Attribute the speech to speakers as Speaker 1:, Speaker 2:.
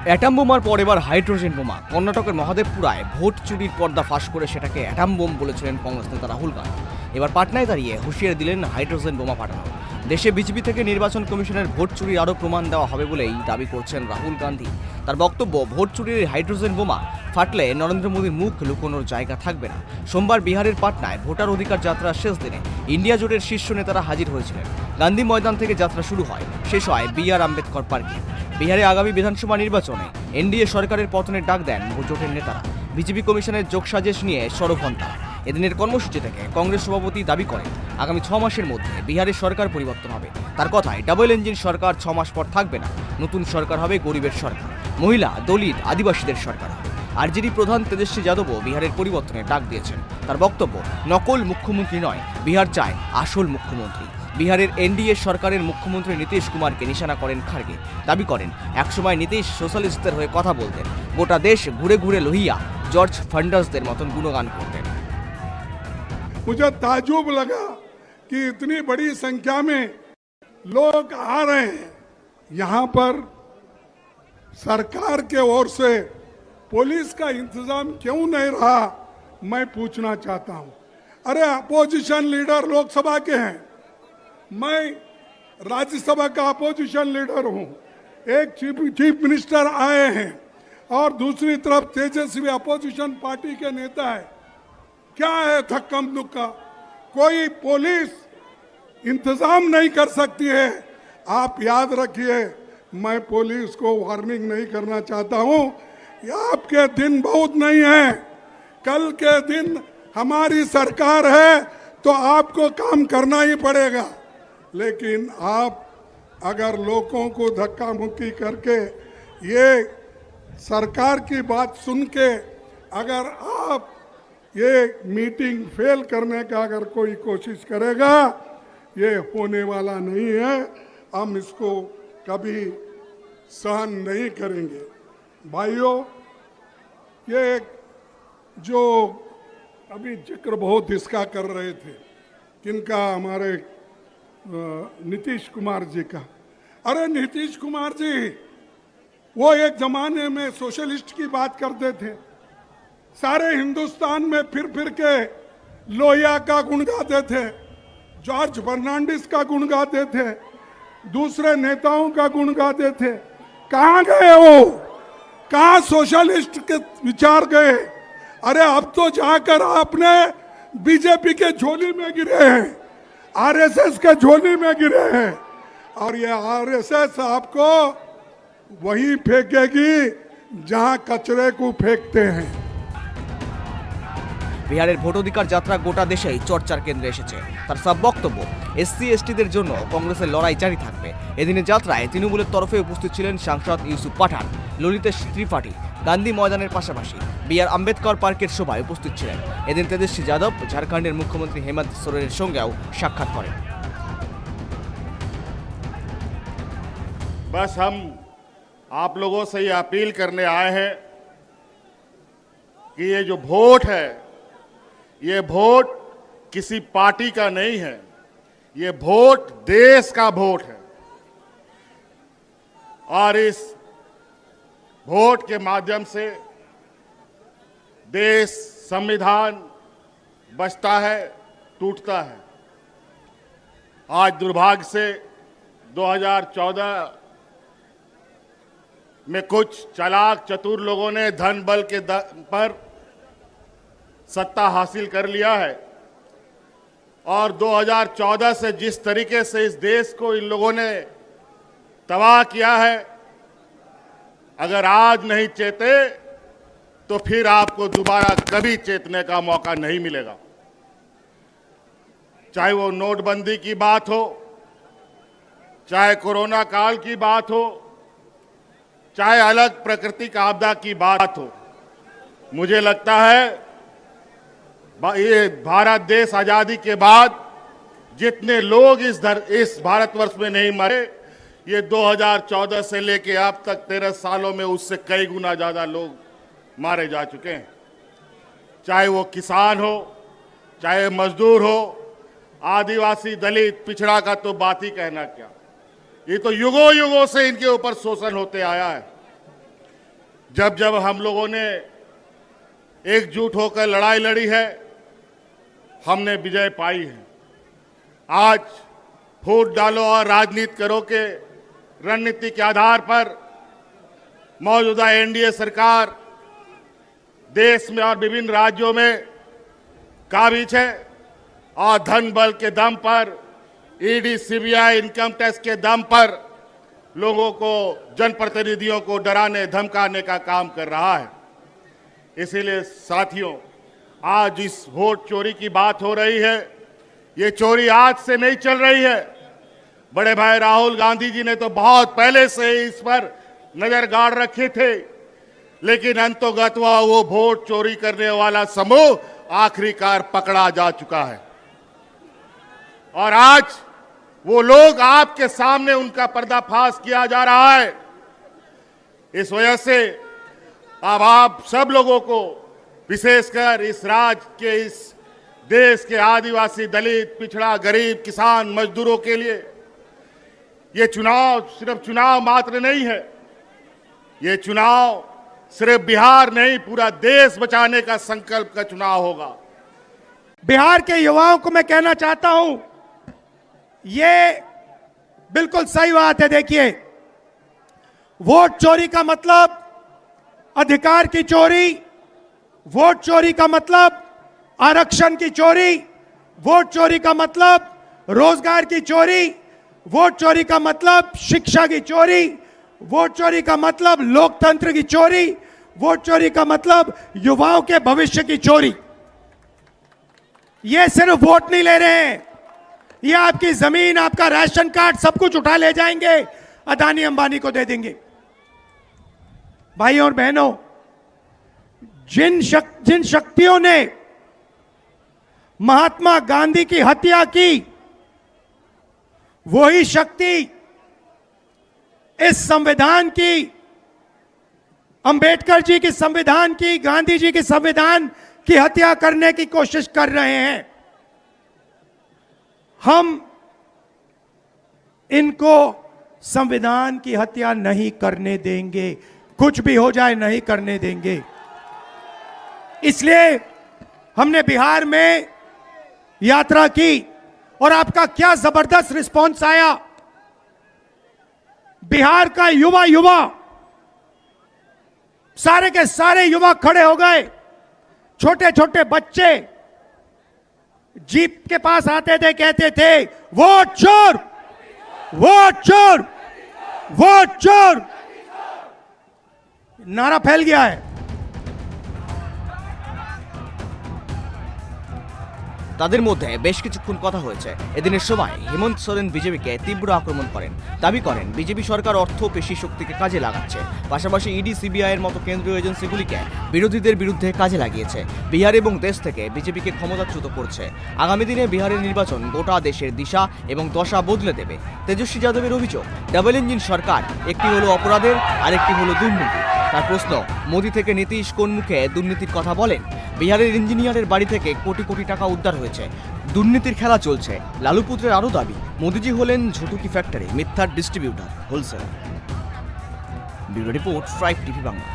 Speaker 1: Atom বোমার পর এবার হাইড্রোজেন বোমা। কর্ণাটকের মহাদেবপুরায় ভোট চুরির পর্দা ফাঁস করে সেটাকে অ্যাটম বোম বলেছিলেন কংগ্রেস নেতা রাহুল গান্ধী। এবার পাটনায় দাঁড়িয়ে হুঁশিয়ারি দিলেন হাইড্রোজেন বোমা ফাটানো। দেশে বিজেপি থেকে নির্বাচন কমিশনের ভোট চুরির আরও প্রমাণ দেওয়া হবে বলেই দাবি করছেন রাহুল গান্ধী। তার বক্তব্য, ভোট চুরির হাইড্রোজেন বোমা ফাটলে নরেন্দ্র মোদীর মুখ লুকোনোর জায়গা থাকবে না। সোমবার বিহারের পাটনায় ভোটার অধিকার যাত্রার শেষ দিনে ইন্ডিয়া জোটের শীর্ষ নেতারা হাজির হয়েছিলেন। গান্ধী ময়দান থেকে যাত্রা শুরু হয়, শেষ হয় BR আম্বেদকর পার্কে। বিহারে আগামী বিধানসভা নির্বাচনে এনডিএ সরকারের পতনের ডাক দেন জোটের নেতারা। বিজেপি কমিশনের যোগসাজশ নিয়ে সরব হন তারা। এদিনের কর্মসূচি থেকে কংগ্রেস সভাপতি দাবি করেন আগামী 6 মাসের মধ্যে বিহারের সরকার পরিবর্তন হবে। তার কথায়, ডাবল ইঞ্জিন সরকার 6 মাস পর থাকবে না। নতুন সরকার হবে গরিবের সরকার, মহিলা, দলিত, আদিবাসীদের সরকার হবে। আরজেডি প্রধান তেজস্বী যাদবও বিহারের পরিবর্তনের ডাক দিয়েছেন। তার বক্তব্য, নকল মুখ্যমন্ত্রী নয়, বিহার চায় আসল মুখ্যমন্ত্রী। বিহারের এনডিএ সরকারের মুখ্যমন্ত্রী নীতিশ কুমারকে নিশানা করেন খার্গে। দাবি করেন একসময় নীতিশ সোশ্যালিস্টদের হয়ে কথা বলতেন, গোটা দেশ ঘুরে ঘুরে লোহিয়া, জর্জ ফার্নান্ডেজদের মতন গুণগান করতেন।
Speaker 2: मुझे ताजुब लगा कि इतनी बड़ी संख्या में लोग आ रहे हैं यहाँ पर। सरकार के ओर से पुलिस का इंतजाम क्यों नहीं रहा, मैं पूछना चाहता हूँ। अरे अपोजिशन लीडर लोकसभा के हैं, मैं राज्यसभा का अपोजिशन लीडर हूँ। एक चीफ मिनिस्टर आए हैं और दूसरी तरफ तेजस्वी अपोजिशन पार्टी के नेता है। क्या है थक्कम दुक्का? कोई पुलिस इंतजाम नहीं कर सकती है। आप याद रखिए, मैं पुलिस को वार्निंग नहीं करना चाहता हूं। ये आपके दिन बहुत नहीं है, कल के दिन हमारी सरकार है तो आपको काम करना ही पड़ेगा। लेकिन आप अगर लोगों को धक्का मुक्की करके ये सरकार की बात सुन के अगर आप ये मीटिंग फेल करने का अगर कोई कोशिश करेगा, ये होने वाला नहीं है। हम इसको कभी सहन नहीं करेंगे। भाइयों, ये जो अभी जिक्र बहुत इसका कर रहे थे, किनका, हमारे नीतीश कुमार जी का। अरे नीतीश कुमार जी, वो एक जमाने में सोशलिस्ट की बात करते थे, सारे हिंदुस्तान में फिर फिर के लोहिया का गुण गाते थे, जॉर्ज फर्नांडिस का गुण गाते थे, दूसरे नेताओं का गुण गाते थे। कहाँ गए वो? कहाँ सोशलिस्ट के विचार गए? अरे अब तो जाकर आपने बीजेपी के झोली में गिरे हैं, आरएसएस के झोली में गिरे हैं। और ये आरएसएस आपको वहीं फेंकेगी जहां कचरे को फेंकते हैं।
Speaker 1: বিহারের ভোট অধিকার যাত্রা গোটা দেশেই চর্চার কেন্দ্রে এসেছে। তার সব বক্তব্য, SC STদের জন্য কংগ্রেসের লড়াই জারি থাকবে। এদিনের যাত্রায় তৃণমূলের তরফে উপস্থিত ছিলেন সাংসদ ইউসুফ পাঠান, ললিতেশ ত্রিপাঠী। গান্ধী ময়দানের পাশাপাশি BR আম্বেদকর পার্কের সভায় উপস্থিত ছিলেন। এদিন তেজস্বী যাদব ঝাড়খণ্ডের মুখ্যমন্ত্রী হেমন্ত সোরেনের সঙ্গেও সাক্ষাৎ করেন।
Speaker 3: बस हम आप लोगों से ये अपील करने आए हैं कि ये जो वोट है, ये वोट किसी पार्टी का नहीं है, ये वोट देश का वोट है। और इस वोट के माध्यम से देश, संविधान बचता है, टूटता है। आज दुर्भाग्य से 2014 में कुछ चालाक चतुर लोगों ने धन बल के पर सत्ता हासिल कर लिया है। और 2014 से जिस तरीके से इस देश को इन लोगों ने तबाह किया है, अगर आज नहीं चेते तो फिर आपको दोबारा कभी चेतने का मौका नहीं मिलेगा। चाहे वो नोटबंदी की बात हो, चाहे कोरोना काल की बात हो, चाहे अलग प्राकृतिक आपदा की बात हो। मुझे लगता है ये भारत देश आजादी के बाद जितने लोग इस भारतवर्ष में नहीं मरे, ये 2014 से लेके अब तक 13 सालों में उससे कई गुना ज्यादा लोग मारे जा चुके हैं। चाहे वो किसान हो, चाहे मजदूर हो, आदिवासी, दलित, पिछड़ा का तो बात ही कहना क्या। ये तो युगों युगों से इनके ऊपर शोषण होते आया है। जब जब हम लोगों ने एकजुट होकर लड़ाई लड़ी है, हमने विजय पाई है। आज फूट डालो और राजनीति करो के रणनीति के आधार पर मौजूदा एनडीए सरकार देश में और विभिन्न राज्यों में काबिज है और धन बल के दम पर, ईडी, सीबीआई, इनकम टैक्स के दम पर लोगों को, जनप्रतिनिधियों को डराने धमकाने का काम कर रहा है। इसीलिए साथियों, आज इस वोट चोरी की बात हो रही है। ये चोरी आज से नहीं चल रही है। बड़े भाई राहुल गांधी जी ने तो बहुत पहले से ही इस पर नजर गाड़ रखे थे, लेकिन अंतोगत्वा वो वोट चोरी करने वाला समूह आखिरकार पकड़ा जा चुका है और आज वो लोग आपके सामने उनका पर्दाफाश किया जा रहा है। इस वजह से अब आप सब लोगों को, विशेषकर इस राज्य के, इस देश के आदिवासी, दलित, पिछड़ा, गरीब, किसान, मजदूरों के लिए ये चुनाव सिर्फ चुनाव मात्र नहीं है। ये चुनाव सिर्फ बिहार नहीं, पूरा देश बचाने का संकल्प का चुनाव होगा।
Speaker 4: बिहार के युवाओं को मैं कहना चाहता हूं, ये बिल्कुल सही बात है। देखिए, वोट चोरी का मतलब अधिकार की चोरी, वोट चोरी का मतलब आरक्षण की चोरी, वोट चोरी का मतलब रोजगार की चोरी, वोट चोरी का मतलब शिक्षा की चोरी, वोट चोरी का मतलब लोकतंत्र की चोरी, वोट चोरी का मतलब युवाओं के भविष्य की चोरी। ये सिर्फ वोट नहीं ले रहे हैं, ये आपकी जमीन, आपका राशन कार्ड, सब कुछ उठा ले जाएंगे, अदानी अंबानी को दे देंगे। भाइयों और बहनों, जिन शक्तियों ने महात्मा गांधी की हत्या की, वही शक्ति इस संविधान की, अंबेडकर जी की संविधान की, गांधी जी की संविधान की हत्या करने की कोशिश कर रहे हैं। हम इनको संविधान की हत्या नहीं करने देंगे, कुछ भी हो जाए नहीं करने देंगे। इसलिए हमने बिहार में यात्रा की और आपका क्या जबरदस्त रिस्पॉन्स आया। बिहार का युवा सारे के सारे युवा खड़े हो गए, छोटे छोटे बच्चे जीप के पास आते थे, कहते थे वोट चोर, वोट चोर, वोट चोर। नारा फैल गया है।
Speaker 1: তাদের মধ্যে বেশ কিছুক্ষণ কথা হয়েছে। এদিনের সময় হেমন্ত সোরেন বিজেপিকে তীব্র আক্রমণ করেন, দাবি করেন বিজেপি সরকার অর্থ পেশি শক্তিকে কাজে লাগাচ্ছে, পাশাপাশি ইডি, সিবিআই এর মতো কেন্দ্রীয় এজেন্সিগুলিকে বিরোধীদের বিরুদ্ধে কাজে লাগিয়েছে, বিহার এবং দেশ থেকে বিজেপিকে ক্ষমতাচ্যুত করছে। আগামী দিনে বিহারের নির্বাচন গোটা দেশের দিশা এবং দশা বদলে দেবে। তেজস্বী যাদবের অভিযোগ, ডাবল ইঞ্জিন সরকার, একটি হলো অপরাধের আর একটি হলো দুর্নীতি। তার প্রশ্ন, মোদি থেকে নীতিশ কোন মুখে দুর্নীতির কথা বলেন? বিহারের ইঞ্জিনিয়ারের বাড়ি থেকে কোটি কোটি টাকা উদ্ধার হয়েছে, দুর্নীতির খেলা চলছে। লালু পুত্রের আরও দাবি, মোদিজি হলেন ঝুটুকি ফ্যাক্টরি, মিথ্যার distributor, wholesaler. Bureau report, 5 TV Bangla.